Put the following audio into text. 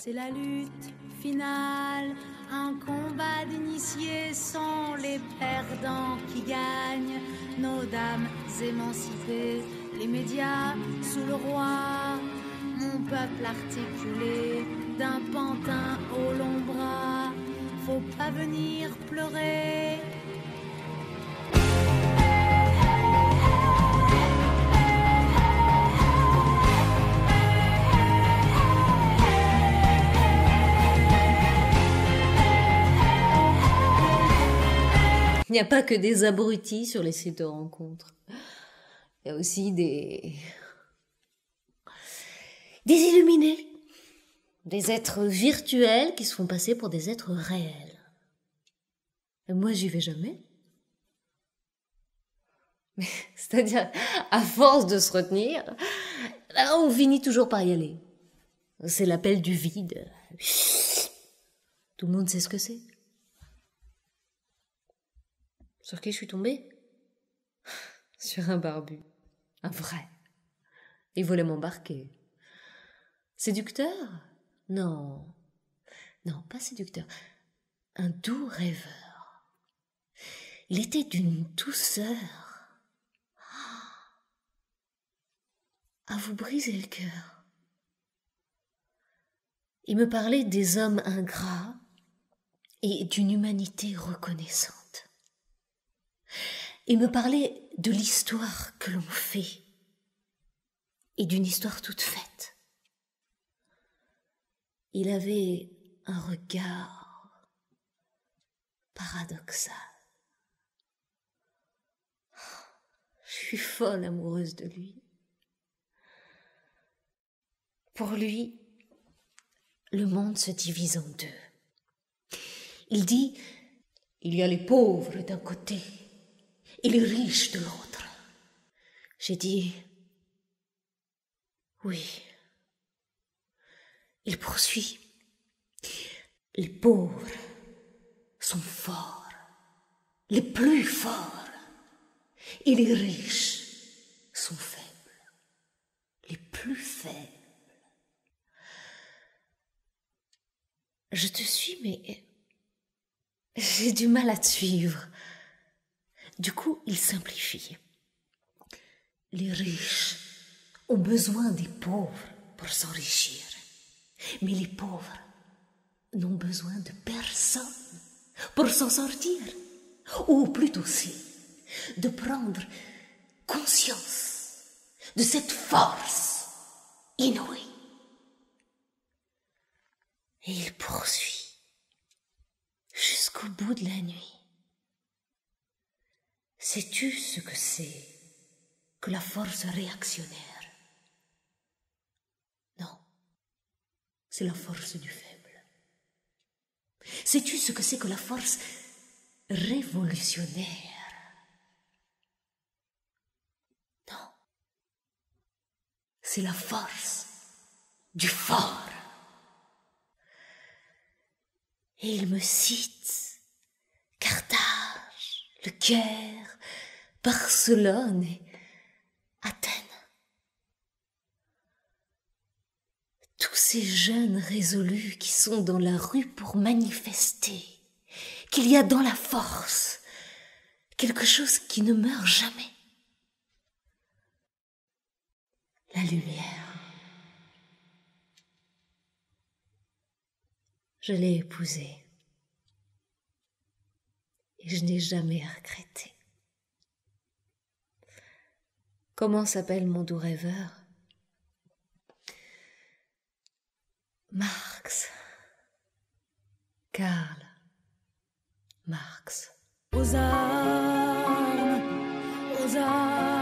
C'est la lutte finale, un combat d'initiés sont les perdants qui gagnent. Nos dames émancipées, les médias sous le roi. Mon peuple articulé, d'un pantin au long bras. Faut pas venir pleurer. Il n'y a pas que des abrutis sur les sites de rencontres. Il y a aussi des illuminés. Des êtres virtuels qui se font passer pour des êtres réels. Et moi, j'y vais jamais. Mais, c'est-à-dire, à force de se retenir, là, on finit toujours par y aller. C'est l'appel du vide. Tout le monde sait ce que c'est. Sur qui je suis tombée? Sur un barbu. Un vrai. Il voulait m'embarquer. Séducteur? Non. Non, pas séducteur. Un doux rêveur. Il était d'une douceur à vous briser le cœur. Il me parlait des hommes ingrats et d'une humanité reconnaissante. Il me parlait de l'histoire que l'on fait et d'une histoire toute faite. Il avait un regard paradoxal. Je suis folle amoureuse de lui. Pour lui, le monde se divise en deux. Il dit, il y a les pauvres d'un côté et les riches de l'autre. J'ai dit, oui. Il poursuit, les pauvres sont forts, les plus forts, et les riches sont faibles, les plus faibles. Je te suis, mais j'ai du mal à te suivre. Du coup, il simplifie. Les riches ont besoin des pauvres pour s'enrichir. Mais les pauvres n'ont besoin de personne pour s'en sortir. Ou plutôt de prendre conscience de cette force inouïe. Et il poursuit jusqu'au bout de la nuit. Sais-tu ce que c'est que la force réactionnaire? Non, c'est la force du faible. Sais-tu ce que c'est que la force révolutionnaire? Non, c'est la force du fort. Et il me cite Carthage, le Caire, Barcelone et Athènes. Tous ces jeunes résolus qui sont dans la rue pour manifester qu'il y a dans la force quelque chose qui ne meurt jamais. La lumière. Je l'ai épousée et je n'ai jamais regretté. Comment s'appelle mon doux rêveur? Marx. Karl Marx. Aux armes, aux armes.